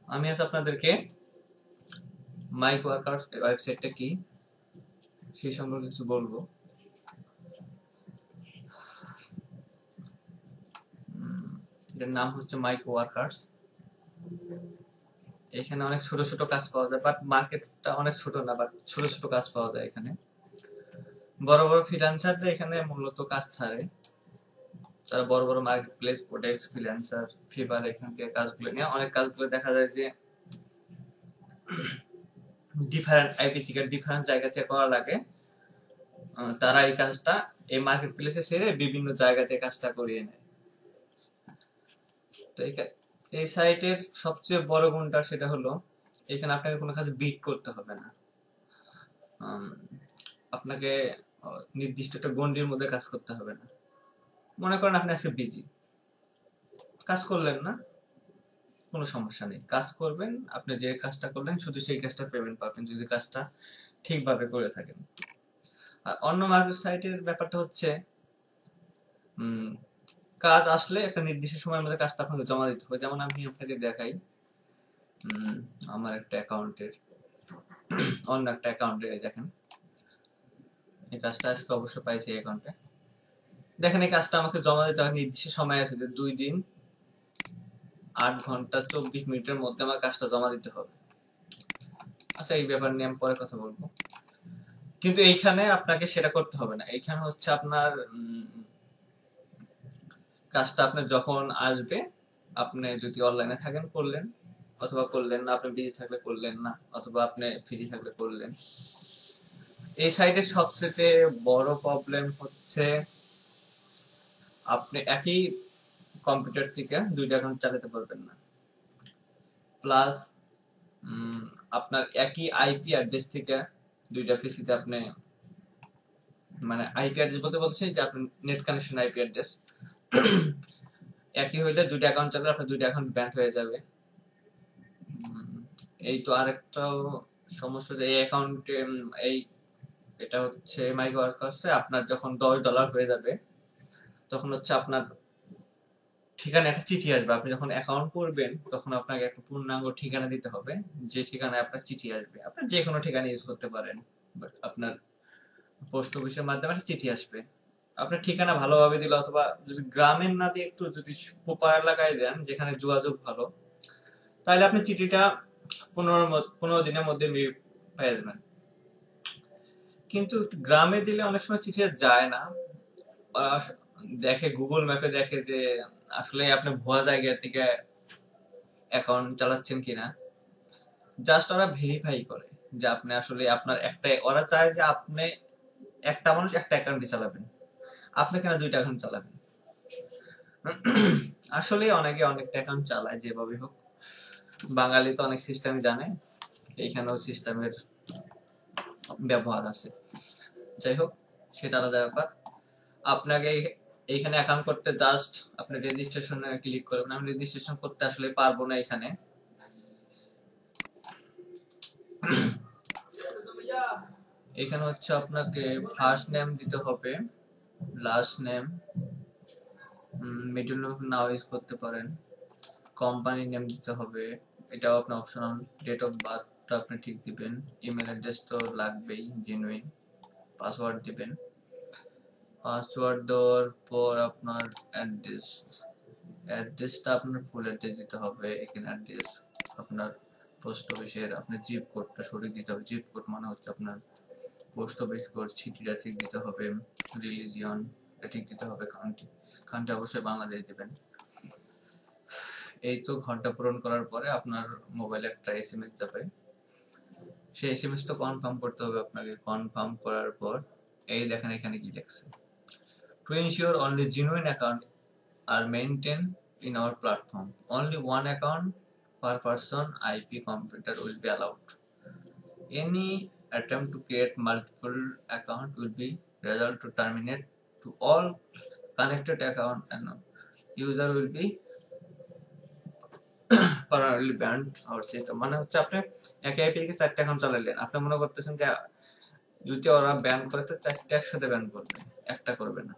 আমি আজ আপনাদেরকে মাইক ওয়ার্কার্স ওয়েবসাইটটা কি সেই সম্পর্কে কিছু বলবো। এটার নাম হচ্ছে মাইক ওয়ার্কার্স। এখানে অনেক ছোট ছোট কাজ পাওয়া যায়, বাট মার্কেটটা অনেক ছোট না, বাট ছোট ছোট কাজ পাওয়া যায় এখানে। বড় বড় ফ্রিল্যান্সাররা এখানে মূলত কাজ ছাড়ে। তারা বড় বড় market place, codex, freelancer, fever এখান থেকে কাজগুলো নিয়ে অনেক কাজগুলো দেখা যায় যে ডিফারেন্ট আইপি থেকে ডিফারেন্ট জায়গা থেকে করা লাগে। তারা এই কাজটা এই মার্কেট প্লেসে ছেড়ে বিভিন্ন জায়গা থেকে কাজটা করিয়ে নেয়। তো এই সাইটের সবচেয়ে বড় গুণটা সেটা হলো এখানে আপনাকে কোনো কাজে বিট করতে হবে না। আপনাকে নির্দিষ্ট একটা গণ্ডির মধ্যে কাজ করতে হবে না। মনে করেন আপনি আজকে বিজি, কাজ করলেন না, কোনো সমস্যা নেই, কাজ করবেন। আপনি যে কাজটা করলেন শুধু সেই কাজটা পেমেন্ট পাবেন যদি কাজটা ঠিকভাবে করে থাকেন। আর অন্য মার্কেট সাইটের ব্যাপারটা হচ্ছে কাজ আসলে একটা নির্দিষ্ট সময়ের মধ্যে কাজটা আপনাকে জমা দিতে হবে। যেমন আমি আপনাকে দেখাই, আমার একটা অ্যাকাউন্টের অন্য একটা অ্যাকাউন্টে দেখেন, এই কাজটা আজকে অবশ্য পাইছি এই অ্যাকাউন্টে। দেখেন এই কাজটা আমাকে জমা দিতে হয়, নির্দিষ্ট সময় আছে যে 2 দিন 8 ঘন্টা 24 মিনিটের মধ্যে আমার কাজটা জমা দিতে হবে। আচ্ছা, এই ব্যাপার নিয়ে আমি পরে কথা বলবো। কিন্তু এইখানে আপনাকে সেটা করতে হবে না। এইখানে হচ্ছে আপনার কাজটা আপনার যখন আসবে, আপনি যদি অনলাইনে থাকেন করলেন, অথবা করলেন না, আপনি বিজি থাকলে করলেন না, অথবা আপনি ফ্রি থাকলে করলেন। এই সাইটের সবচেয়ে বড় প্রবলেম হচ্ছে আপনি একই কম্পিউটার থেকে 2টা অ্যাকাউন্ট চালাতে পারবেন না। প্লাস আপনার একই আইপি অ্যাড্রেস থেকে 2টা পিসিতে আপনি, মানে আইপি অ্যাড্রেস বলতে বলছি যে আপনার নেট কানেকশন আইপি অ্যাড্রেস একই হইলে 2টা অ্যাকাউন্ট চালালে আপনার 2টা অ্যাকাউন্ট ব্যান্ড হয়ে যাবে। এই তো আরেকটাও সমস্যা যে এই অ্যাকাউন্টে এই এটা হচ্ছে মাইক্রো ওয়ার্কার্সে আপনার যখন $10 হয়ে যাবে তখন হচ্ছে আপনার ঠিকানা একটা চিঠি আসবে। আপনি যখন অ্যাকাউন্ট করবেন তখন আপনাকে একটা পূর্ণাঙ্গ ঠিকানা দিতে হবে, যে ঠিকানায় আপনার চিঠি আসবে। আপনি যে কোনো ঠিকানা ইউজ করতে পারেন, বাট আপনার পোস্ট অফিসের মাধ্যমে একটা চিঠি আসবে। আপনার ঠিকানা ভালোভাবে দিলে, অথবা যদি গ্রামের না দিয়ে একটু যদি প্রপার এলাকায় দেন যেখানে যোগাযোগ ভালো, তাহলে আপনি চিঠিটা 15 দিনের মধ্যে পেয়ে যাবেন। কিন্তু গ্রামে দিলে অনেক সময় চিঠি যায় না। দেখে গুগল ম্যাপে দেখে যে আসলে আপনি ভুয়া জায়গা থেকে অ্যাকাউন্ট চালাচ্ছেন কিনা। জাস্ট ওরা ভেরিফাই করে যে আপনি আসলে আপনার একটাই, ওরা চায় যে আপনি একটা মানুষ একটা অ্যাকাউন্টই চালাবেন, আপনি কেন 2টা অ্যাকাউন্ট চালাবেন। আসলে অনেকে অনেকটা অ্যাকাউন্ট চালায় যেভাবে হোক। বাঙালি তো অনেক সিস্টেম জানে, এইখানেও সিস্টেমের ব্যবহার আছে। যাই হোক, সেটা আলাদা ব্যাপার। আপনাকে এইখানে অ্যাকাউন্ট করতে জাস্ট আপনি রেজিস্ট্রেশনে ক্লিক করবেন। আমি রেজিস্ট্রেশন করতে আসলে পারবো না এখানে। এখানে হচ্ছে আপনাকে ফার্স্ট নেম দিতে হবে, লাস্ট নেম, মিডল নেম নাও ইউজ করতে পারেন, কোম্পানি নেম দিতে হবে, এটাও আপনার অপশনাল। ডেট অফ বার্থ আপনি ঠিক দিবেন, ইমেল অ্যাড্রেস তো লাগবেই জেনুইন, পাসওয়ার্ড দিবেন। পাসওয়ার্ড দেওয়ার পর আপনার অ্যাড্রেসটা আপনার ফুল অ্যাড্রেস দিতে হবে। এখানে অ্যাড্রেস আপনার পোস্ট অফিসের আপনার জিপ কোডটা সঠিক দিতে হবে। জিপ কোড মানে হচ্ছে আপনার পোস্ট অফিস কোড, সিটিটা ঠিক দিতে হবে, রিলিজিয়ন ঠিক দিতে হবে, কান্ট্রি অবশ্যই বাংলাদেশ দিবেন। এই তো ঘন্টা পূরণ করার পরে আপনার মোবাইলে একটা এসএমএস যাবে, সেই এসএমএসটা কনফার্ম করতে হবে আপনাকে। কনফার্ম করার পর এই দেখেন এখানে কি লেখছে, two ensure only genuine account are maintained in our platform. Only one account per person IP computer will be allowed. Any attempt to create multiple account will be result to terminate to all connected account and user will be permanently banned our system. মানে হচ্ছে আপনি এক IP থেকে 4টা account চালালেন, আপনি মনে করতেছেন যে যদি ওরা ব্যান করে তো 4টা একসাথে ব্যান করবে, একটা করবে না।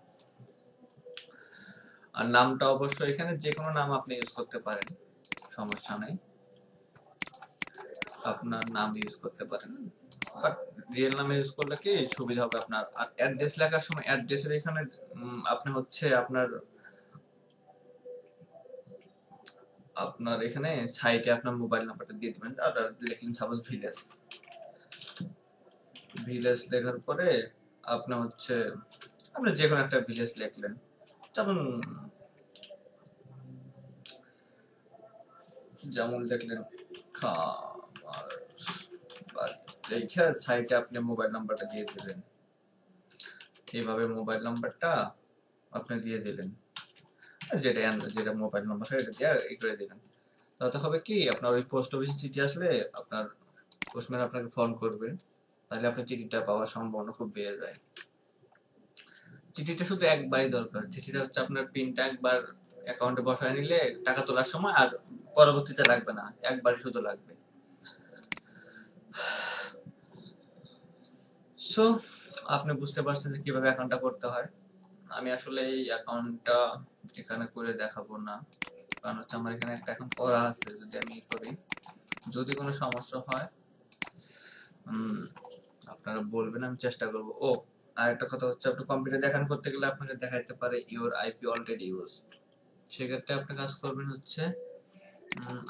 আর নামটা অবশ্যই এখানে যে কোনো নাম আপনি ইউজ করতে পারেন, সমস্যা নাই। আপনার নাম ইউজ করতে পারেন, বাট রিয়েল নাম ইউজ করলে কি সুবিধা হবে আপনার। আর অ্যাড্রেস লেখার সময় অ্যাড্রেসের এখানে আপনি হচ্ছে আপনার আপনার এখানে সাইটে আপনার মোবাইল নাম্বারটা দিয়ে দিবেন। আর লিখলেন সাপোজ ভিলেজ, ভিলেজ লেখার পরে আপনি হচ্ছে আপনি যে কোনো একটা ভিলেজ লিখলেন, যেমন যেমন লিখলেন খামার, লিখে সাইটে আপনি মোবাইল নাম্বারটা দিয়ে দিলেন। এইভাবে মোবাইল নাম্বারটা আপনি দিয়ে দিলেন, যেটা যেটা মোবাইল নাম্বার এটা দিয়ে ই করে দিলেন। তাতে হবে কি আপনার ওই পোস্ট অফিসে চিঠি আসলে আপনার পোস্টম্যান আপনাকে ফোন করবে, তাহলে আপনার চিঠিটা পাওয়ার সম্ভাবনা খুব বেড়ে যায়। চিঠিটা শুধু একবারই দরকার। চিঠিটা হচ্ছে আপনার পিনটা একবার অ্যাকাউন্টে বসায় নিলে টাকা তোলার সময় আর পরবর্তীতে লাগবে না, একবারই শুধু লাগবে। সো আপনি বুঝতে পারছেন যে কিভাবে অ্যাকাউন্টটা করতে হয়। আমি আসলে এই অ্যাকাউন্টটা এখানে করে দেখাবো না, কারণ হচ্ছে আমার এখানে একটা অ্যাকাউন্ট করা আছে। যদি আমি করি, যদি কোনো সমস্যা হয় আপনারা বলবেন, আমি চেষ্টা করব। ও আর একটা কথা হচ্ছে, আপনি কম্পিউটার দেখান করতে গেলে আপনাকে দেখাইতে পারে ইউর আইপি অলরেডি ইউজ। সেক্ষেত্রে আপনি কাজ করবেন হচ্ছে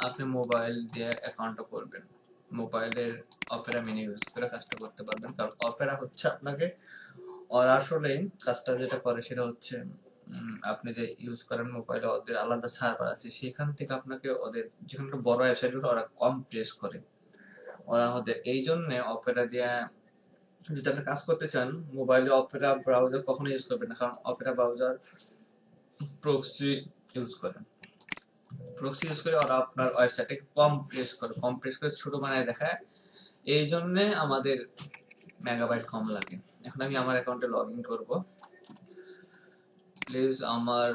আপনি মোবাইল দিয়ে অ্যাকাউন্টটা করবেন, মোবাইলের অপেরা মিনি ইউজ করে কাজটা করতে পারবেন। কারণ অপেরা হচ্ছে আপনাকে, ওরা আসলে কাজটা যেটা করে সেটা হচ্ছে আপনি যে ইউজ করেন মোবাইলে ওদের আলাদা সার্ভার আছে, সেখান থেকে আপনাকে ওদের যেখানে বড় ওয়েবসাইটগুলো ওরা কম্প্রেস করে। ওরা ওদের এই জন্য অপেরা দিয়ে যদি আপনি কাজ করতে চান, মোবাইলে অপেরা ব্রাউজার কখনো ইউজ করবেন না, কারণ অপেরা ব্রাউজার প্রক্সি ইউজ করে। প্রক্সি ইউজ করে ওরা আপনার ওয়েবসাইটে কম্প্রেস করে ছোট বানায় দেখায়। এই জন্য আমাদের মেগাবাইট কম লাগে। এখন আমি আমার অ্যাকাউন্টে লগ ইন করবো। প্লিজ আমার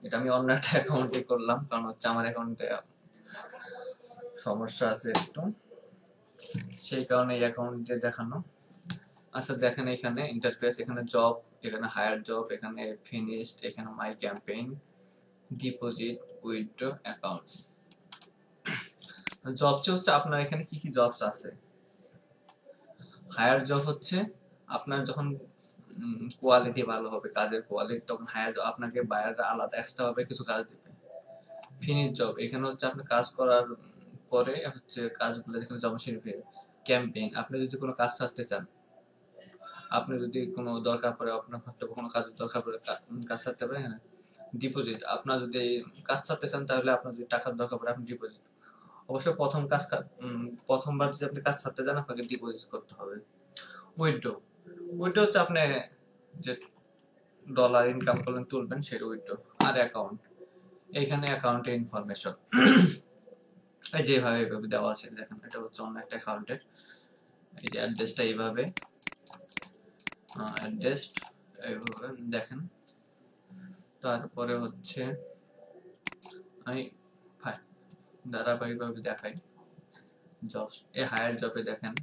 এটা আমি অন্য একটা অ্যাকাউন্টে করলাম, কারণ হচ্ছে আমার অ্যাকাউন্টে সমস্যা আছে একটু, সেই কারণে এই অ্যাকাউন্টে দেখানো। আচ্ছা দেখেন, এখানে ইন্টারফেস, এখানে জব, এখানে হায়ার জব, এখানে ফিনিশড, এখানে my campaign, deposit, withdraw, account. Jobs হচ্ছে আপনার এখানে কি কি জবস আছে। হায়ার জব হচ্ছে আপনার যখন কোয়ালিটি ভালো হবে, কাজের কোয়ালিটি, তখন হায়ার আপনাকে বায়াররা আলাদা এক্সট্রা ভাবে কিছু কাজ দিবে। ফিনিশ জব, এখানে হচ্ছে আপনি কাজ করার পরে হচ্ছে কাজগুলো যেখানে জমা শিখবে। ক্যাম্পেইন, আপনি যদি কোনো কাজ ছাড়তে চান, আপনি যদি কোনো দরকার পড়ে, আপনার হয়তো কোনো কাজের দরকার পড়ে কাজ ছাড়তে পারেন। ডিপোজিট, আপনার যদি কাজ ছাড়তে চান তাহলে আপনার যদি টাকার দরকার পড়ে আপনি ডিপোজিট, অবশ্য প্রথমবার যদি আপনি কাজ ছাড়তে যান আপনাকে ডিপোজিট করতে হবে। উইথড্র, উইথড্র হচ্ছে আপনি যে ডলার ইনকাম করলেন তুলবেন সেটা উইথড্র। আর অ্যাকাউন্ট, এইখানে অ্যাকাউন্টের ইনফরমেশন যেভাবে এইভাবে দেওয়া আছে দেখেন, এটা হচ্ছে অন্য একটা অ্যাকাউন্টের। এই যে অ্যাড্রেসটা এইভাবে, অ্যাড্রেস এইভাবে দেখেন। তারপরে হচ্ছে আমি ধারাবাহিকভাবে দেখাই জব। এই হায়ার জবে দেখেন,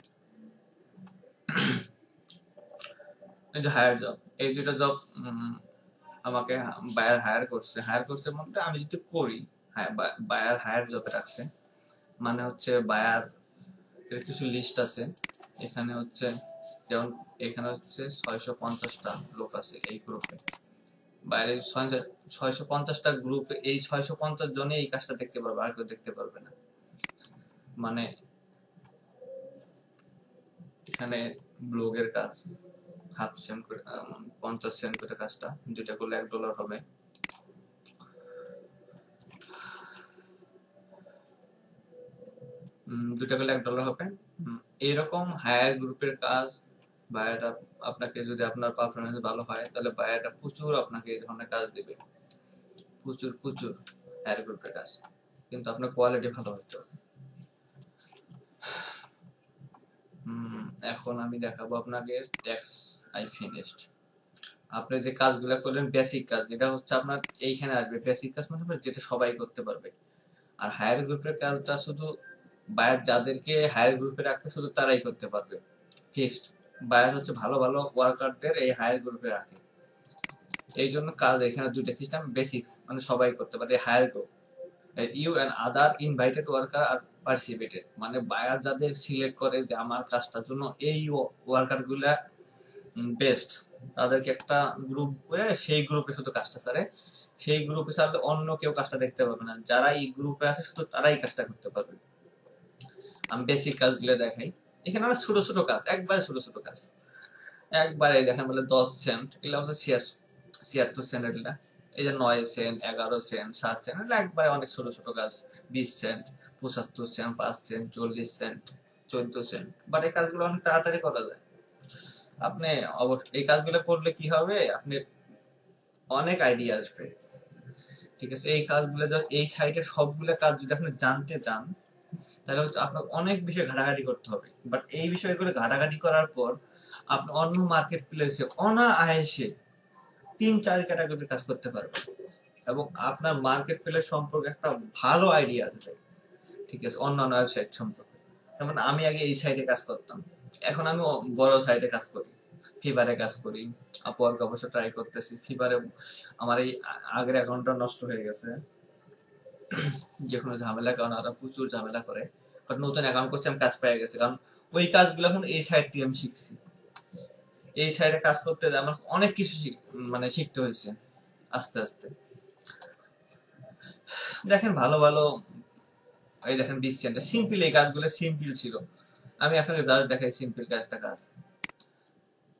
এই যে হায়ার জব, এই দুটো জব আমাকে বায়ার হায়ার করছে বলতে আমি যদি করি, বায়ার হায়ার জবে রাখছে, মানে হচ্ছে বায়ার এর কিছু লিস্ট আছে। এখানে হচ্ছে যেমন এখানে হচ্ছে 650টা লোক আছে এই গ্রুপে, বাইরে 650টা গ্রুপে এই 650 জনে এই কাজটা দেখতে পারবে, আর কেউ দেখতে পারবে না। মানে এখানে ব্লগের কাজ হাফ সেন্ট করে 50 সেন্ট করে কাজটা, দুইটা করলে $1 হবে। দুইটা করলে $1 হবে। এইরকম হায়ার গ্রুপের কাজ বায়াররা আপনাকে, যদি আপনার পারফরমেন্স ভালো হয় তাহলে বায়াররা প্রচুর আপনাকে এই ধরনের কাজ দিবে, প্রচুর প্রচুর হায়ার গ্রুপের কাজ, কিন্তু আপনার কোয়ালিটি ভালো হতে হবে। এখন আমি দেখাবো আপনাকে ট্যাক্স আই ফিনিশড। আপনি যে কাজগুলো করলেন বেসিক কাজ, যেটা হচ্ছে আপনার এইখানে আসবে। বেসিক কাজ মানে যেটা সবাই করতে পারবে। আর হায়ার গ্রুপের কাজটা শুধু বায়ার যাদেরকে হায়ার গ্রুপে রাখবে শুধু তারাই করতে পারবে, ফিক্সড। বায়ার হচ্ছে ভালো ভালো ওয়ার্কারদের এই হায়ার গ্রুপে রাখে। এই জন্য কাজ এখানে দুইটা সিস্টেম, বেসিক্স মানে সবাই করতে পারে, higher group you and other invited worker আর পার্টিসিপেটেড, মানে বায়ার যাদের সিলেক্ট করে যে আমার কাজটার জন্য এই ওয়ার্কার গুলা বেস্ট, তাদেরকে একটা গ্রুপ করে সেই গ্রুপে শুধু কাজটা ছাড়ে। সেই গ্রুপে ছাড়লে অন্য কেউ কাজটা দেখতে পাবে না, যারা এই গ্রুপে আছে শুধু তারাই কাজটা করতে পারবে। আমি বেসিক কাজগুলো দেখাই। এখানে অনেক ছোট ছোট কাজ, একবারে ছোট ছোট কাজ, একবারে দেখেন বলে 10 সেন্ট, এগুলো হচ্ছে 76 সেন্ট, এটা এই যে 9 সেন্ট, 11 সেন্ট, 7 সেন্ট, এগুলো একবারে অনেক ছোট ছোট কাজ। 20 cent, 75 cent, 5 cent, 40 cent, 14 cent. But এই কাজগুলো অনেক তাড়াতাড়ি করা যায়। আপনি এই কাজগুলো করলে কি হবে, আপনি অনেক আইডিয়া আসবে। ঠিক আছে, এই কাজগুলো এই সাইটে সবগুলো কাজ যদি আপনি জানতে চান, তাহলে হচ্ছে আপনার অনেক বিষয় ঘাটাঘাটি করতে হবে। বাট এই বিষয়গুলো ঘাটাঘাটি করার পর আপনি অন্য মার্কেট প্লেসে অনায়াসে 3-4 ক্যাটাগরির কাজ করতে পারবেন এবং আপনার মার্কেট প্লেস সম্পর্কে একটা ভালো আইডিয়া আসবে। ঠিক আছে, অন্যান্য ওয়েবসাইট সম্পর্কে। যেমন আমি আগে এই সাইটে কাজ করতাম, এখন আমি বড় সাইটে কাজ করি, ফিভারে কাজ করি, আপওয়ার্ক অবশ্য ট্রাই করতেছি। ফিভারে আমার এই আগের অ্যাকাউন্টটা নষ্ট হয়ে গেছে যে কোনো ঝামেলা, কারণ ওরা প্রচুর ঝামেলা করে। বাট নতুন অ্যাকাউন্ট করছি, আমি কাজ পেয়ে গেছি, কারণ ওই কাজগুলো এখন এই সাইট থেকে আমি শিখছি। এই সাইডে কাজ করতে আমার অনেক কিছু মানে শিখতে হয়েছে আস্তে আস্তে। দেখেন ভালো ভালো, এই দেখেন 20 সেন্ট, সিম্পল, এই কাজগুলো সিম্পল ছিল। আমি আপনাকে জাস্ট দেখাই সিম্পল একটা কাজ।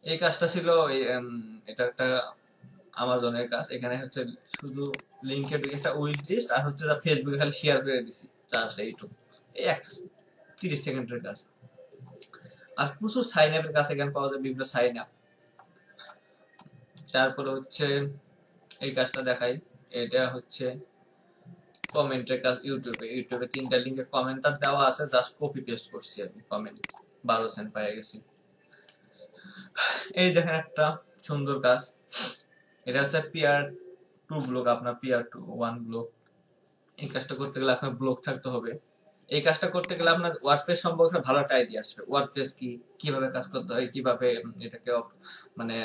এই কাজটা ছিল এটা একটা আমাজনের কাজ। এখানে হচ্ছে শুধু লিংকে একটা উইশ লিস্ট আর হচ্ছে ফেসবুকে খালি শেয়ার করে দিছি, জাস্ট এইটুকু। এই 30 সেকেন্ডের কাজ। আর প্রচুর সাইন আপের কাজ এখানে পাওয়া যায়, বিভিন্ন সাইন আপ। তারপরে হচ্ছে এই কাজটা দেখাই, এটা হচ্ছে কমেন্টের কাজ। ইউটিউবে 3টা লিংকে কমেন্ট তার দেওয়া আছে, জাস্ট কপি পেস্ট করছি আমি কমেন্ট, 12 সেন্ট পেয়ে গেছি। এই দেখেন একটা সুন্দর কাজ, এটা হচ্ছে পিয়ার টু ব্লগ, আপনার পিয়ার টু ওয়ান ব্লগ। এই কাজটা করতে গেলে আপনার ব্লগ থাকতে হবে। এই কাজটা করতে গেলে আপনার ওয়ার্ডপ্রেস সম্পর্কে ভালো একটা আইডিয়া আসবে। ওয়ার্ডপ্রেস কি, কিভাবে কাজ করতে হয়, কিভাবে এটাকে মানে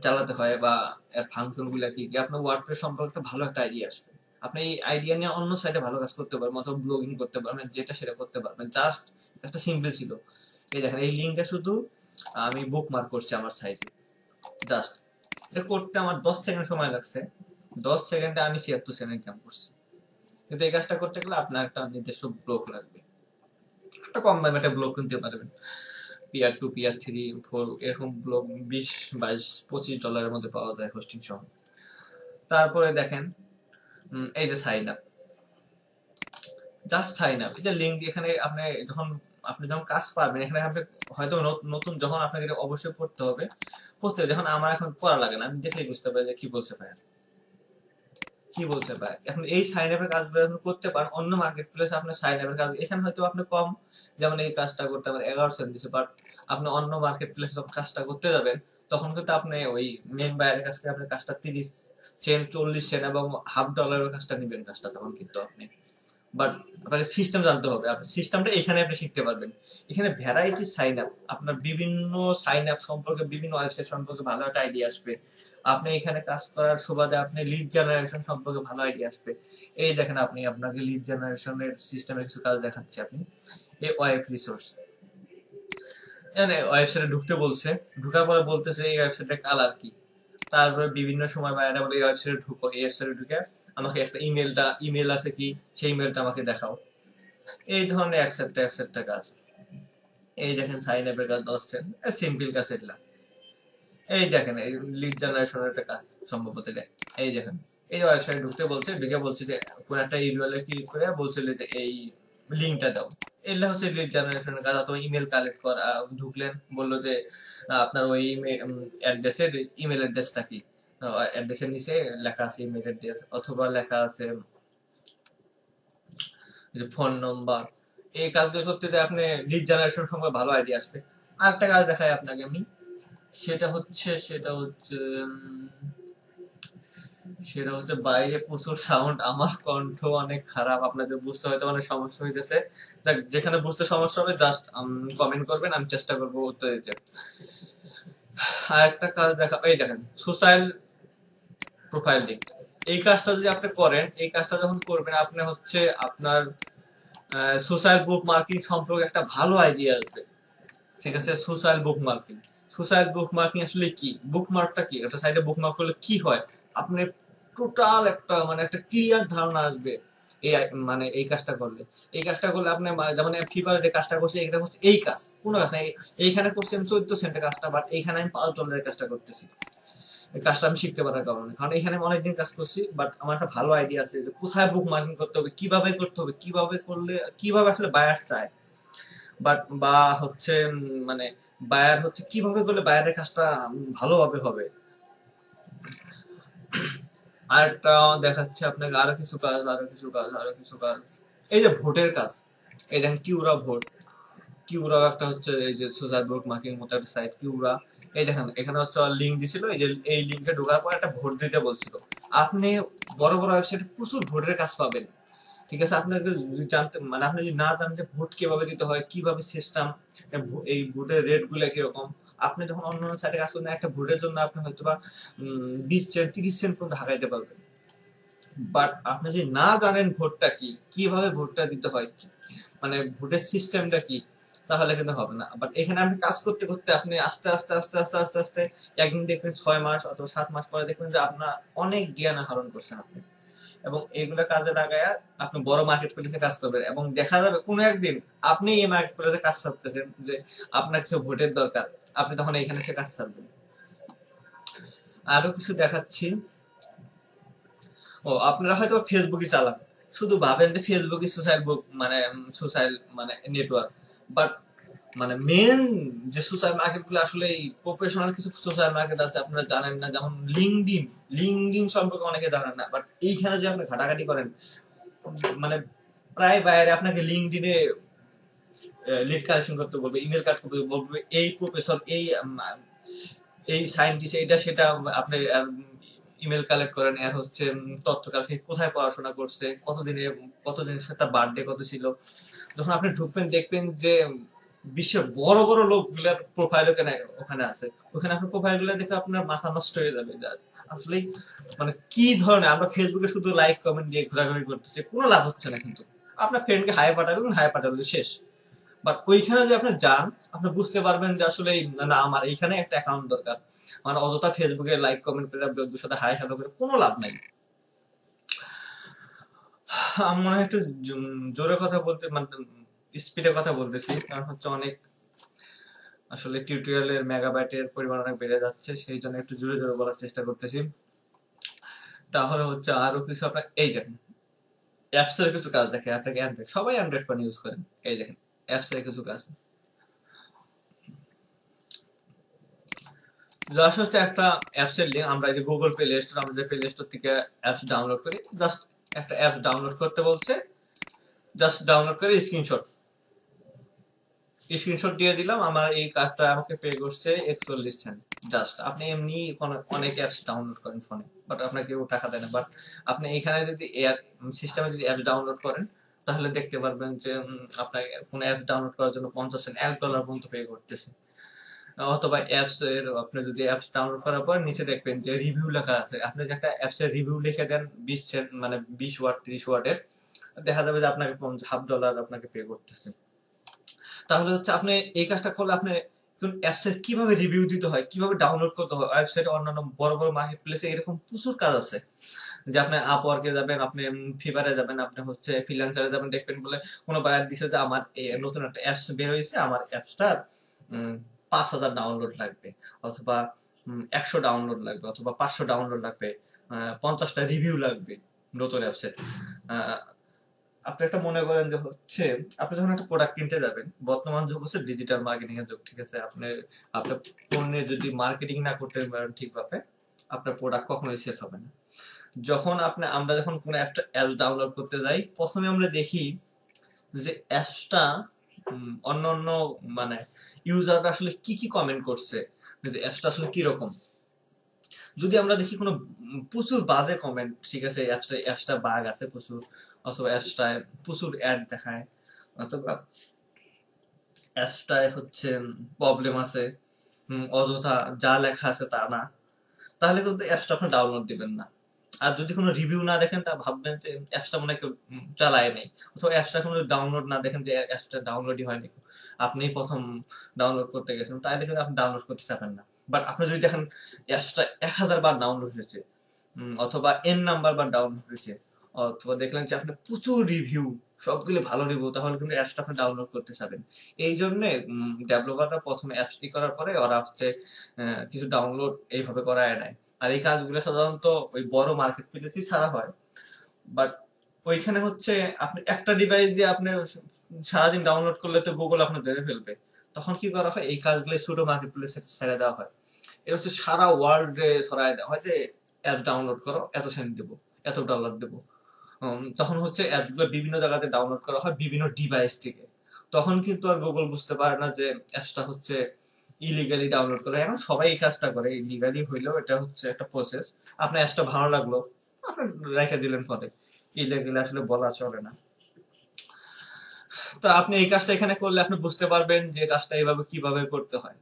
চালাতে হয়, বা এর ফাংশন গুলা কি কি, আপনার ওয়ার্ডপ্রেস সম্পর্কে ভালো একটা আইডিয়া আসবে। আপনি এই আইডিয়া নিয়ে অন্য সাইটে ভালো কাজ করতে পারবেন, অথবা ব্লগিং করতে পারবেন, যেটা সেটা করতে পারবেন। জাস্ট একটা সিম্পল ছিল। এই দেখেন এই লিঙ্কটা শুধু আমি বুকমার্ক করছি আমার সাইটে। জাস্ট এটা করতে আমার 10 সেকেন্ড সময় লাগছে, 10 সেকেন্ডে আমি 76 সেকেন্ড ইনকাম করছি। কিন্তু এই কাজটা করতে গেলে আপনার একটা নিজস্ব ব্লগ লাগবে, একটা কম দামে একটা ব্লগ কিনতে পারবেন। পিয়ার টু, পিয়ার 3, 4 এরকম ব্লগ 20, 22, $25 মধ্যে পাওয়া যায় হোস্টিং সহ। তারপরে দেখেন এই যে sign up, just sign up. এটা লিঙ্ক, এখানে আপনি যখন কাজ পাবেন, এখানে আপনি হয়তো নতুন যখন আপনাকে এটা অবশ্যই পড়তে হবে। যখন আমার এখন পড়া লাগে না, আমি দেখলেই বুঝতে পারি যে কি বলছে ভাই, কি বলতে পারে। এখন এই সাইন আপের কাজগুলো আপনি করতে পারেন অন্য মার্কেট প্লেসে। আপনার সাইন আপের কাজ এখানে হয়তো আপনি কম, যেমন এই কাজটা করতে পারেন 11 সেন্ট দিচ্ছে, বাট আপনি অন্য মার্কেট প্লেসে যখন কাজটা করতে যাবেন, তখন কিন্তু আপনি ওই মেন বায়ারের কাছ থেকে আপনি কাজটা 30 সেন্ট, 40 সেন্ট এবং $1/2 কাজটা নিবেন কাজটা, তখন কিন্তু আপনি। বাট আপনাকে সিস্টেম জানতে হবে, আপনি সিস্টেমটা এখানে আপনি শিখতে পারবেন। এখানে ভ্যারাইটি সাইন আপ, আপনার বিভিন্ন সাইন আপ সম্পর্কে, বিভিন্ন ওয়েবসাইট সম্পর্কে ভালো একটা আইডিয়া আসবে। আপনি এখানে কাজ করার সুবাদে আপনি লিড জেনারেশন সম্পর্কে ভালো আইডিয়া আসবে। এই দেখেন আপনি আপনাকে লিড জেনারেশনের সিস্টেমের কিছু কাজ দেখাচ্ছি। আপনি এই ওয়েব রিসোর্স, ওয়েবসাইটে ঢুকতে বলছে, ঢুকার পরে বলতেছে এই ওয়েবসাইটের কালার কি। তারপরে বিভিন্ন সময় বাইরে বলে এই ওয়েবসাইটে ঢুকো, এই ওয়েবসাইটে ঢুকে আমাকে একটা ইমেল আছে কি, সেই ইমেলটা আমাকে দেখাও। এই ধরনের একসেপ্টা কাজ। এই দেখেন সাইন আপের কাজ 10 সেন্ট, সিম্পল কাজ এগুলা। এই দেখেন এই লিড জেনারেশনের একটা কাজ সম্ভবত এটা। এই দেখেন এই ওয়েবসাইটে ঢুকতে বলছে, ঢুকে বলছে যে কোন একটা ইউআরএল ক্লিক করে বলছিল যে এই লিংকটা দাও। এগুলা হচ্ছে লিড জেনারেশনের কাজ। অথবা ইমেল কালেক্ট করা, ঢুকলেন বললো যে আপনার ওই অ্যাড্রেসের ইমেল অ্যাড্রেসটা কি, অ্যাড্রেসের নিচে লেখা আছে ইমেল অ্যাড্রেস, অথবা লেখা আছে ফোন নম্বর। এই কাজগুলো করতে যে আপনি লিড জেনারেশন সম্পর্কে ভালো আইডিয়া আসবে। আরেকটা কাজ দেখাই আপনাকে আমি, সেটা হচ্ছে বাইরে প্রচুর সাউন্ড, আমার কণ্ঠ অনেক খারাপ, আপনাদের বুঝতে হয়তো অনেক সমস্যা হইতেছে। যাক, যেখানে বুঝতে সমস্যা হবে জাস্ট কমেন্ট করবেন, আমি চেষ্টা করবো উত্তর দিতে। আর একটা কাজ দেখা, এই দেখেন সোশ্যাল প্রোফাইল লিঙ্ক। এই কাজটা যদি আপনি করেন, এই কাজটা যখন করবেন আপনি হচ্ছে আপনার সোশ্যাল বুক মার্কিং সম্পর্কে একটা ভালো আইডিয়া আসবে। ঠিক আছে, সোশ্যাল বুক মার্কিং, সোশ্যাল বুক মার্কিং আসলে কি, বুকমার্কটা কি, একটা সাইডে বুকমার্ক করলে কি হয়, আপনি টোটাল একটা মানে একটা ক্লিয়ার ধারণা আসবে এই মানে এই কাজটা করলে। এই কাজটা করলে আপনি যেমন ফিফার যে কাজটা করছে এটা করছে এই কাজ, কোনো কাজ নাই, এইখানে করছি আমি 14 সেন্টের কাজটা, বাট এইখানে আমি $5 কাজটা করতেছি। এই কাজটা আমি শিখতে পারার কারণে, কারণ এখানে আমি অনেকদিন কাজ করছি, বাট আমার একটা ভালো আইডিয়া আছে যে কোথায় বুক মার্কিং করতে হবে, কিভাবে করতে হবে, কিভাবে করলে কিভাবে আসলে বায়ার চায়, বাট বা হচ্ছে মানে বায়ার হচ্ছে কিভাবে করলে বায়ারের কাজটা ভালোভাবে হবে। আরেকটা দেখাচ্ছে আপনাকে আরো কিছু কাজ, আরো কিছু কাজ, আরো কিছু কাজ। এই যে ভোটের কাজ, এই দেখেন কিউরা ভোট, কিউরা একটা হচ্ছে এই যে সোশ্যাল বুক মার্কিং মতো একটা সাইট কিউরা। এই দেখেন এখানে হচ্ছে লিঙ্ক দিছিল, এই যে এই লিঙ্কে ঢোকার পর একটা ভোট দিতে বলছিল। আপনি বড় বড় ওয়েবসাইটে প্রচুর ভোটের কাজ পাবেন। ঠিক আছে, আপনাকে যদি জানতে মানে আপনি যদি না জানেন যে ভোট কিভাবে দিতে হয়, কিভাবে সিস্টেম, এই ভোটের রেট গুলো কিরকম, আপনি যখন অন্য অন্য সাইটে কাজ করেন একটা ভোটের জন্য আপনি হয়তো বা 20 সেন্ট 30 সেন্ট পর্যন্ত হাঁকাইতে পারবেন। বাট আপনি যদি না জানেন ভোটটা কি, কিভাবে ভোটটা দিতে হয়, মানে ভোটের সিস্টেমটা কি, তাহলে কিন্তু হবে না। বাট এখানে আপনি কাজ করতে করতে আপনি আস্তে আস্তে আস্তে আস্তে আস্তে আস্তে একদিন দেখবেন 6 মাস অথবা 7 মাস পরে দেখবেন যে আপনার অনেক জ্ঞান আহরণ করছেন আপনি, এবং এগুলো কাজে লাগায় আপনি বড় মার্কেট প্লেসে কাজ করবেন, এবং দেখা যাবে কোনো একদিন আপনি এই মার্কেট প্লেসে কাজ ছাড়তেছেন যে আপনার কিছু ভোটের দরকার, আপনি তখন এখানে এসে কাজ ছাড়বেন। আরো কিছু দেখাচ্ছি। ও আপনারা হয়তো ফেসবুকই চালান, শুধু ভাবেন যে ফেসবুকই সোশ্যাল বুক মানে সোশ্যাল মানে নেটওয়ার্ক, বাট মানে মেন যে সোশ্যাল মার্কেট গুলো আসলে প্রফেশনাল কিছু সোশ্যাল মার্কেট আছে আপনারা জানেন না, যেমন লিঙ্কডিন, লিঙ্কডিন সম্পর্কে অনেকে জানেন না, বাট এইখানে যে আপনি ঘাটাঘাটি করেন মানে প্রায় বাইরে আপনাকে লিঙ্কডিনে লিড কালেকশন করতে বলবে, ইমেল কার্ড করতে বলবে, এই প্রফেসর এই সায়েন্টিস্ট এটা সেটা, আপনি ইমেল কালেক্ট করেন, এর হচ্ছে তথ্য কালেক্ট, কোথায় পড়াশোনা করছে, কতদিন সে তার বার্থডে কত ছিল। যখন আপনি ঢুকবেন দেখবেন যে বিশ্বের বড় বড় লোকগুলোর প্রোফাইল ওখানে ওখানে আছে, ওখানে আপনার প্রোফাইল গুলো দেখে আপনার মাথা নষ্ট হয়ে যাবে। আসলে মানে কি ধরনের আমরা ফেসবুকে শুধু লাইক কমেন্ট দিয়ে ঘোরাঘুরি করতেছি, কোনো লাভ হচ্ছে না। কিন্তু আপনার ফ্রেন্ডকে হাই পাঠাবেন শেষ, বাট ওইখানে যদি আপনি যান আপনি বুঝতে পারবেন যে আসলে না আমার এইখানে একটা অ্যাকাউন্ট দরকার, মানে অযথা ফেসবুকে লাইক কমেন্ট করে বন্ধুর সাথে হাই হ্যালো করে কোনো লাভ নাই। আমি মনে হয় একটু জোরে কথা বলতে মানে স্পিডে কথা বলতেছি, কারণ হচ্ছে অনেক আসলে টিউটোরিয়ালের মেগাবাইটের পরিমাণ অনেক বেড়ে যাচ্ছে, সেই জন্য একটু জোরে জোরে বলার চেষ্টা করতেছি। তাহলে হচ্ছে আরো কিছু আপনার এই দেখেন অ্যাপস এর কিছু কাজ দেখে আপনাকে অ্যান্ড্রয়েড, সবাই অ্যান্ড্রয়েড ফোন ইউজ করেন, এই দেখেন অ্যাপস এর কিছু কাজ। জাস্ট হচ্ছে একটা অ্যাপস এর লিঙ্ক, আমরা এই যে গুগল প্লে স্টোর, আমরা যে প্লে স্টোর থেকে অ্যাপস ডাউনলোড করি, জাস্ট একটা অ্যাপস ডাউনলোড করতে বলছে, জাস্ট ডাউনলোড করে স্ক্রিনশট স্ক্রিনশট দিয়ে দিলাম, আমার এই কাজটা আমাকে পে করছে 41 সেন্ট। জাস্ট আপনি এমনি অনেক অ্যাপস ডাউনলোড করেন ফোনে, বাট আপনাকে কেউ টাকা দেয় না, বাট আপনি এখানে যদি সিস্টেমে যদি অ্যাপস ডাউনলোড করেন তাহলে দেখতে পারবেন যে আপনার কোন অ্যাপ ডাউনলোড করার জন্য 50 সেন্ট $1 পর্যন্ত পে করতেছে। অথবা অ্যাপস এর আপনি যদি অ্যাপস ডাউনলোড করার পর নিচে দেখবেন যে রিভিউ লেখা আছে, আপনি যে একটা অ্যাপস এর রিভিউ লিখে দেন 20 সেন্ট মানে 20 ওয়াট 30 ওয়াটের, দেখা যাবে যে আপনাকে $0.50 আপনাকে পে করতেছে। তাহলে হচ্ছে আপনি এই কাজটা করলে আপনি অ্যাপস এর কিভাবে রিভিউ দিতে হয়, কিভাবে ডাউনলোড করতে হয়, ওয়েবসাইটে অন্যান্য বড় বড় মার্কেট প্লেসে এরকম প্রচুর কাজ আছে, যে আপনি আপওয়ার্কে যাবেন, আপনি ফিভারে যাবেন, আপনি হচ্ছে ফ্রিল্যান্সারে যাবেন, দেখবেন বলে কোনো বায়ার দিছে যে আমার নতুন একটা অ্যাপস বের হয়েছে, আমার অ্যাপসটা 5,000 ডাউনলোড লাগবে, অথবা 100 ডাউনলোড লাগবে, অথবা 500 ডাউনলোড লাগবে, 50টা রিভিউ লাগবে নতুন অ্যাপসের। আপনি একটা মনে করেন যে হচ্ছে আপনি যখন একটা প্রোডাক্ট কিনতে যাবেন, বর্তমান যুগ হচ্ছে ডিজিটাল মার্কেটিং এর যুগ, ঠিক আছে, আপনার পণ্যের যদি মার্কেটিং না করতে পারেন ঠিকভাবে, আপনার প্রোডাক্ট কখনোই সেল হবে না। যখন আমরা যখন কোনো একটা অ্যাপ ডাউনলোড করতে যাই, প্রথমে আমরা দেখি যে অ্যাপসটা অন্য অন্য মানে ইউজাররা আসলে কি কি কমেন্ট করছে, যে অ্যাপসটা আসলে কি রকম। যদি আমরা দেখি কোনো প্রচুর বাজে কমেন্ট, ঠিক আছে, অ্যাপসটা বাগ আছে প্রচুর, অথবা অ্যাপসটায় প্রচুর অ্যাড দেখায়, অথবা অ্যাপসটায় হচ্ছে প্রবলেম আছে, অযথা যা লেখা আছে তা না, তাহলে কিন্তু অ্যাপসটা আপনি ডাউনলোড দিবেন না। আর যদি কোনো রিভিউ না দেখেন তা ভাববেন যে অ্যাপসটা মনে হয় কেউ চালায় নাই, অথবা অ্যাপসটা কোনো ডাউনলোড না দেখেন যে অ্যাপসটা ডাউনলোডই হয়নি, আপনি প্রথম ডাউনলোড করতে গেছেন, তাহলে কিন্তু আপনি ডাউনলোড করতে চাবেন না। বাট আপনি যদি দেখেন অ্যাপসটা 1000 বার ডাউনলোড হয়েছে, অথবা n নাম্বার বার ডাউনলোড হয়েছে, অথবা দেখলেন যে আপনার প্রচুর রিভিউ, সবগুলো ভালো রিভিউ, তাহলে কিন্তু অ্যাপসটা আপনি ডাউনলোড করতে চাবেন। এই জন্য ডেভেলপাররা প্রথমে অ্যাপসটি করার পরে ওরা হচ্ছে কিছু ডাউনলোড এইভাবে করায় নেয়। আর এই কাজগুলো সাধারণত ওই বড় মার্কেট প্লেসেই ছাড়া হয়। বাট ওইখানে হচ্ছে আপনি একটা ডিভাইস দিয়ে আপনি সারাদিন ডাউনলোড করলে তো গুগল আপনি ধরে ফেলবে। তখন কি করা হয়, এই কাজগুলো ছোট মার্কেট প্লেসে ছেড়ে দেওয়া হয়। এটা হচ্ছে সারা ওয়ার্ল্ডে ছড়ায় দেওয়া হয় যে অ্যাপ ডাউনলোড করো, এত সেন্ট দেবো, এত ডলার দেবো। তখন হচ্ছে অ্যাপগুলো বিভিন্ন জায়গাতে ডাউনলোড করা হয় বিভিন্ন ডিভাইস থেকে। তখন কিন্তু আর গুগল বুঝতে পারে না যে অ্যাপসটা হচ্ছে ইলিগালি ডাউনলোড করে। এখন সবাই এই কাজটা করে, ইলিগালি হইলেও এটা হচ্ছে একটা প্রসেস। আপনার অ্যাপসটা ভালো লাগলো, আপনি রেখে দিলেন পরে, ইলিগালি আসলে বলা চলে না। তো আপনি এই কাজটা এখানে করলে আপনি বুঝতে পারবেন যে কাজটা এইভাবে কিভাবে করতে হয়।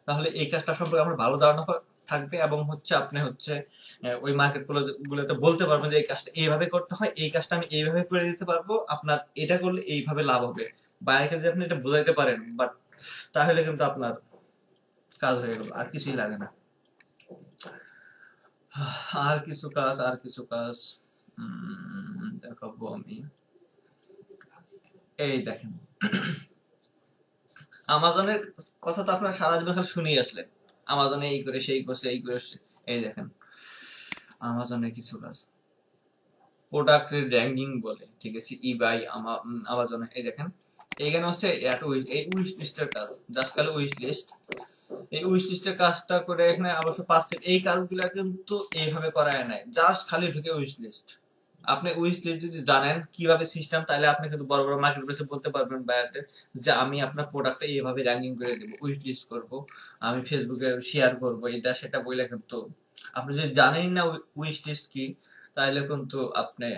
তাহলে এই কাজটা সম্পর্কে আমার ভালো ধারণা থাকবে, এবং হচ্ছে আপনি হচ্ছে ওই মার্কেট গুলোতে বলতে পারবেন যে এই কাজটা এইভাবে করতে হয়, এই কাজটা আমি এইভাবে করে দিতে পারবো, আপনার এটা করলে এইভাবে লাভ হবে। বাইরে যদি আপনি এটা বোঝাইতে পারেন, বাট তাহলে কিন্তু আপনার কাজ হয়ে গেল, আর কিছুই লাগে না। আর কিছু কাজ দেখাবো আমি। এই দেখেন, আমাজনের কথা তো আপনারা সারা জীবন খালি শুনেই আসলেন, আমাজনে এই করে সেই করছে এই করে এই দেখেন আমাজনের কিছু কাজ, প্রোডাক্টের র্যাঙ্কিং বলে, ঠিক আছে, ইবাই আমাজনে। এই দেখেন এখানে হচ্ছে এই উইশ লিস্টের কাজ, জাস্ট খালি উইশ লিস্ট। এই উইশ লিস্টের কাজটা করে এখানে অবশ্য পাচ্ছে, এই কাজগুলা কিন্তু এইভাবে করায় নাই, জাস্ট খালি ঢুকে উইশ লিস্ট। আপনি উইশ লিস্ট যদি জানেন কিভাবে সিস্টেম, তাহলে আপনি কিন্তু বড় বড় মার্কেট প্লেসে বলতে পারবেন বায়ারদের যে আমি আপনার প্রোডাক্টটা এইভাবে র্যাঙ্কিং করে দেবো, উইশ লিস্ট করবো, আমি ফেসবুকে শেয়ার করবো, এটা সেটা বলে। কিন্তু আপনি যদি জানেন না উইশ লিস্ট কি, তাহলে কিন্তু আপনি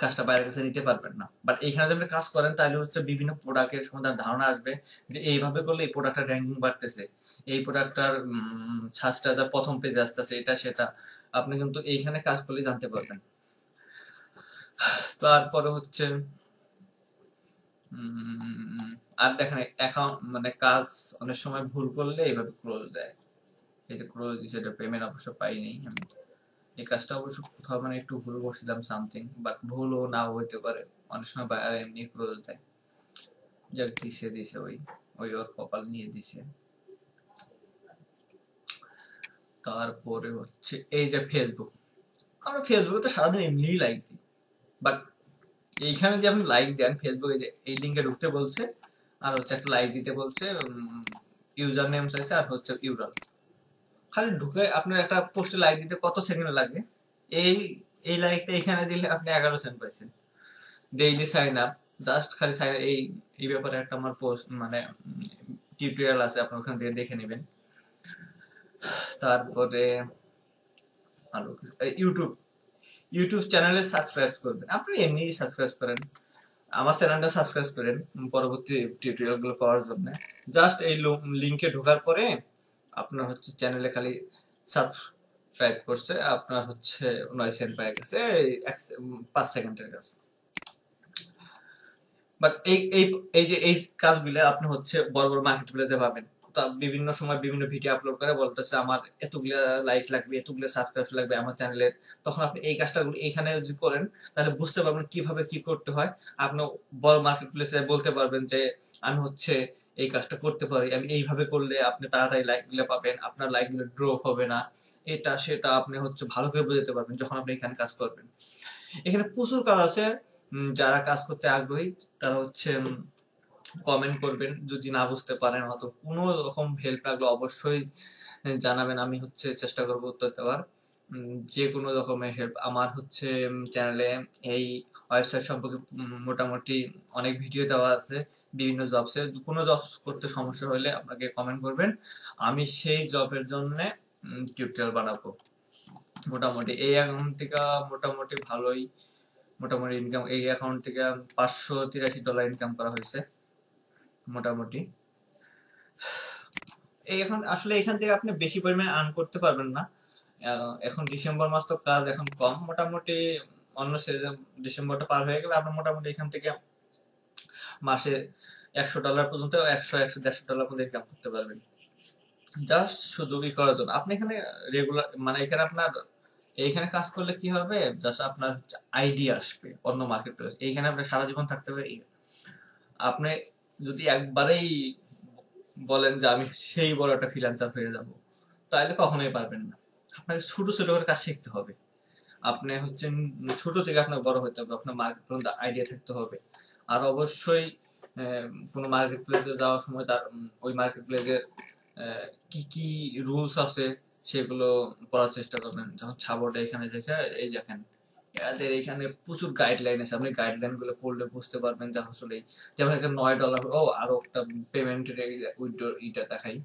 কাজটা বাইরের কাছে নিতে পারবেন না। বাট এইখানে যদি আপনি কাজ করেন, তাহলে হচ্ছে বিভিন্ন প্রোডাক্টের সম্বন্ধে ধারণা আসবে যে এইভাবে করলে এই প্রোডাক্টটার র্যাঙ্কিং বাড়তেছে, এই প্রোডাক্টটার সার্চটা যা প্রথম পেজে আসতেছে, এটা সেটা আপনি কিন্তু এইখানে কাজ করলে জানতে পারবেন। তারপরে হচ্ছে আর দেখেন অ্যাকাউন্ট মানে কাজ অনেক সময় ভুল করলে এইভাবে ক্লোজ দেয়। এই যে ক্লোজ দিছে, এটা পেমেন্ট অবশ্য পাইনি আমি। এই কাজটা অবশ্য কোথাও মানে একটু ভুল করছিলাম সামথিং, বাট ভুলও নাও হইতে পারে, অনেক সময় বাইরে এমনি ক্লোজ দেয়। যাক দিছে ওই ওই ওর কপাল নিয়ে দিছে। তারপরে হচ্ছে এই যে ফেসবুক, আমরা ফেসবুকে তো সারাদিন এমনিই লাইক দিই, বাট এইখানে যে আপনি লাইক দেন ফেসবুকে, যে এই লিঙ্কে ঢুকতে বলছে, আর হচ্ছে একটা লাইক দিতে বলছে, ইউজার নেম চাইছে, আর হচ্ছে ইউরাল। খালি ঢুকে আপনার একটা পোস্টে লাইক দিতে কত সেকেন্ড লাগে, এই এই লাইকটা এখানে দিলে আপনি 11 সেন্ট পাইছেন। ডেইলি সাইন আপ, জাস্ট খালি সাইন, এই ব্যাপারে একটা আমার পোস্ট মানে টিউটোরিয়াল আছে, আপনি ওখান থেকে দেখে নেবেন। তারপরে আরো ইউটিউব, ইউটিউব চ্যানেলে সাবস্ক্রাইব করবেন, আপনি এমনি সাবস্ক্রাইব করেন, আমার চ্যানেলটা সাবস্ক্রাইব করেন পরবর্তী টিউটোরিয়াল গুলো পাওয়ার জন্য। জাস্ট এই লিংকে ঢোকার পরে আপনার হচ্ছে চ্যানেলে খালি সাবস্ক্রাইব করছে, আপনার হচ্ছে 9 সেন্ট পাই গেছে, 5 সেকেন্ডের কাজ। বাট এই যে এই কাজগুলো আপনি হচ্ছে বড় বড় মার্কেট প্লেসে পাবেন। তা বিভিন্ন সময় বিভিন্ন ভিডিও আপলোড করে বলতেছে আমার এতগুলা লাইক লাগবে, এতগুলা সাবস্ক্রাইব লাগবে আমার চ্যানেলে। তখন আপনি এই কাজটা এইখানে যদি করেন, তাহলে বুঝতে পারবেন কিভাবে কি করতে হয়। আপনি বড় মার্কেট প্লেসে বলতে পারবেন যে আমি হচ্ছে এই কাজটা করতে পারি, আমি এইভাবে করলে আপনি তাড়াতাড়ি লাইক গুলো পাবেন, আপনার লাইক গুলো ড্রপ হবে না, এটা সেটা আপনি হচ্ছে ভালো করে বোঝাতে পারবেন যখন আপনি এখানে কাজ করবেন। এখানে প্রচুর কাজ আছে, যারা কাজ করতে আগ্রহী তারা হচ্ছে কমেন্ট করবেন, যদি না বুঝতে পারেন অত কোনো রকম হেল্প লাগলে অবশ্যই জানাবেন, আমি হচ্ছে চেষ্টা করবো উত্তর দেওয়ার। যে কোনো রকমের হেল্প আমার হচ্ছে চ্যানেলে এই ওয়েবসাইট সম্পর্কে মোটামুটি অনেক ভিডিও দেওয়া আছে, বিভিন্ন জবসে কোনো জব করতে সমস্যা হলে আপনাকে কমেন্ট করবেন, আমি সেই জবের জন্য টিউটোরিয়াল বানাবো। মোটামুটি এই অ্যাকাউন্ট থেকে মোটামুটি ভালোই মোটামুটি ইনকাম, এই অ্যাকাউন্ট থেকে $583 ইনকাম করা হয়েছে মোটামুটি। এই এখন আসলে এখান থেকে আপনি বেশি পরিমাণে আর্ন করতে পারবেন না, এখন ডিসেম্বর মাস তো কাজ এখন কম, মোটামুটি অন্য সিজন ডিসেম্বরটা পার হয়ে গেলে আপনার মোটামুটি এখান থেকে মাসে $100 পর্যন্ত, 100-150 ডলার পর্যন্ত ইনকাম করতে পারবেন, জাস্ট শুধু ই করার জন্য। আপনি এখানে রেগুলার মানে এখানে আপনার এইখানে কাজ করলে কি হবে, জাস্ট আপনার আইডিয়া আসবে অন্য মার্কেট প্লেস, এইখানে আপনি সারা জীবন থাকতে হবে। আপনি যদি একবারেই বলেন যে আমি সেই বড় একটা ফ্রিল্যান্সার হয়ে যাব, তাহলে কখনোই পারবেন না। আপনাকে ছোট ছোট করে কাজ শিখতে হবে। আপনি হচ্ছেন ছোট থেকে আপনার বড় হতে হবে, আপনার মার্কেট পর্যন্ত আইডিয়া থাকতে হবে। আর অবশ্যই কোনো মার্কেট প্লেসে যাওয়ার সময় তার ওই মার্কেট প্লেসের কি কি রুলস আছে সেগুলো পড়ার চেষ্টা করবেন। যখন ছাবোটা এখানে দেখে এই দেখেন এদের এখানে প্রচুর গাইডলাইন আছে, আপনি গাইডলাইন গুলো পড়লে বুঝতে পারবেন যে আসলে, যেমন একটা $9, ও আরো একটা পেমেন্টের উইথড্র ইটা দেখাই।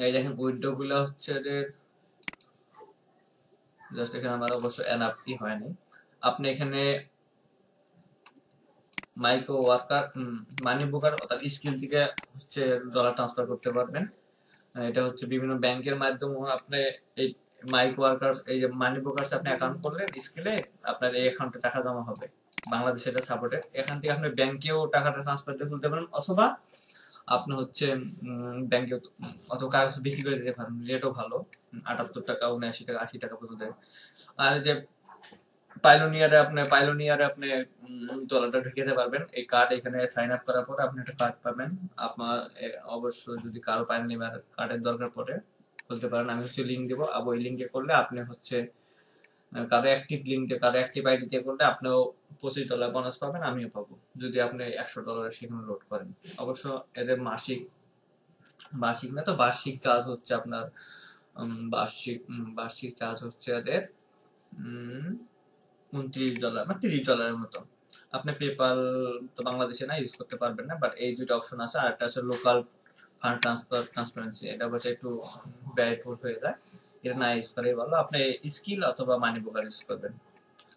এই দেখেন উইথড্র গুলো হচ্ছে যে জাস্ট এখানে আমার অবশ্য এনআরটি হয়নি। আপনি এখানে মাইক্রো ওয়ার্কার মানি বুকার অর্থাৎ স্কিল থেকে হচ্ছে ডলার ট্রান্সফার করতে পারবেন। এটা হচ্ছে বিভিন্ন ব্যাংকের মাধ্যমে আপনি এই মাইক্রো ওয়ার্কার এই যে মানি বুকার্স আপনি অ্যাকাউন্ট করলেন স্কিলে, আপনার এই অ্যাকাউন্টে টাকা জমা হবে, বাংলাদেশে এটা সাপোর্টেড। এখান থেকে আপনি ব্যাংকেও টাকাটা ট্রান্সফার দিয়ে তুলতে পারেন, অথবা আপনি হচ্ছে ব্যাংকে অথবা কাগজ বিক্রি করে দিতে পারেন, রেটও ভালো, $78, $79, $80 পর্যন্ত। আর যে পাইলোনিয়ারে আপনি ডলারটা ঢুকিয়ে পারবেন। এই কার্ড এখানে সাইন আপ করার পরে আপনি একটা কার্ড পাবেন। আপনার অবশ্য যদি কারো পাইলোনিয়ার কার্ডের দরকার পড়ে বলতে পারেন, আমি হচ্ছে লিঙ্ক দেবো, ওই লিঙ্কে করলে আপনি হচ্ছে কারো অ্যাক্টিভ আইডি দিয়ে করলে আপনিও $25 বোনাস পাবেন, আমিও পাবো যদি আপনি $100 সেখানে লোড করেন। অবশ্য এদের মাসিক না তো বার্ষিক চার্জ হচ্ছে আপনার বার্ষিক চার্জ হচ্ছে এদের $29 বা $30 মতো। আপনি পেপাল তো বাংলাদেশে না ইউজ করতে পারবেন না, বাট এই দুটো অপশন আছে। আর একটা আছে লোকাল ফান্ড ট্রান্সপারেন্সি, এটা অবশ্যই একটু ব্যয়বহুল হয়ে যায়, এটা না ইউজ করাই ভালো। আপনি স্কিল অথবা মানি ব্রোকার ইউজ করবেন।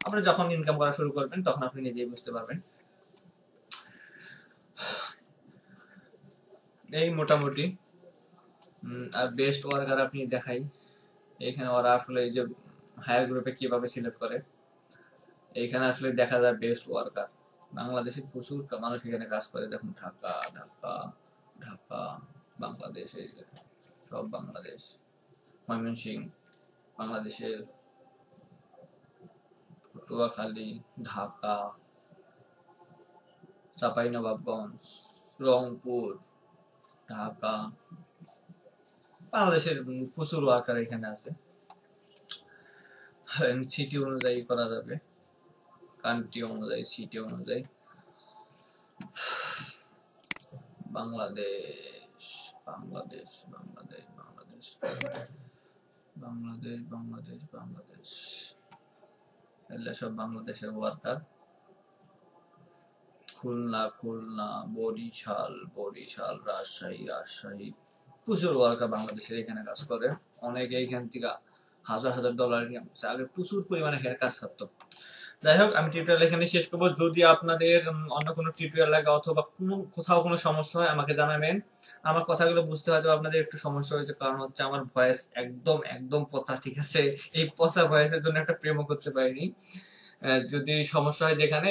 আপনি যখন ইনকাম করা শুরু করবেন তখন আপনি নিজেই বুঝতে পারবেন। এই মোটামুটি। আর বেস্ট ওয়ার্কার আপনি দেখাই, এখানে ওরা আসলে এই যে হায়ার গ্রুপে কিভাবে সিলেক্ট করে, এইখানে আসলে দেখা যায় বেস্ট ওয়ার্কার বাংলাদেশে প্রচুর মানুষ এখানে কাজ করে। দেখুন ঢাকা ঢাকা ঢাকা বাংলাদেশ, এই যে সব বাংলাদেশ, ময়মনসিংহ বাংলাদেশের, পটুয়াখালী, ঢাকা, চাঁপাইনবাবগঞ্জ, রংপুর, ঢাকা, বাংলাদেশের প্রচুর ওয়ার্কার এখানে আছে। সিটি অনুযায়ী করা যাবে, কান্ট্রি অনুযায়ী, সিটি অনুযায়ী। বাংলাদেশ বাংলাদেশ বাংলাদেশ বাংলাদেশ বাংলাদেশ বাংলাদেশ বাংলাদেশ, এগুলো সব বাংলাদেশের ওয়ার্কার। খুলনা, বরিশাল, রাজশাহী, প্রচুর ওয়ার্কার বাংলাদেশের এখানে কাজ করে। অনেকে এখান থেকে হাজার হাজার ডলার ইনকাম করছে, আগে প্রচুর পরিমাণে এখানে কাজ থাকতো। যাই হোক, আমি টিউটোরিয়াল এখানে শেষ করবো। যদি আপনাদের অন্য কোনো টিউটোরিয়াল লাগে অথবা কোথাও কোনো সমস্যা হয় আমাকে জানাবেন। আমার কথাগুলো বুঝতে হয়তো আপনাদের একটু সমস্যা হয়েছে, কারণ হচ্ছে আমার ভয়েস একদম একদম পচা, ঠিক আছে? এই পচা ভয়েসের জন্য একটা প্রেমও করতে পারিনি। যদি সমস্যা হয় যেখানে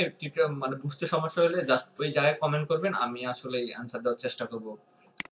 মানে বুঝতে সমস্যা হলে জাস্ট ওই জায়গায় কমেন্ট করবেন, আমি আসলে আনসার দেওয়ার চেষ্টা করবো।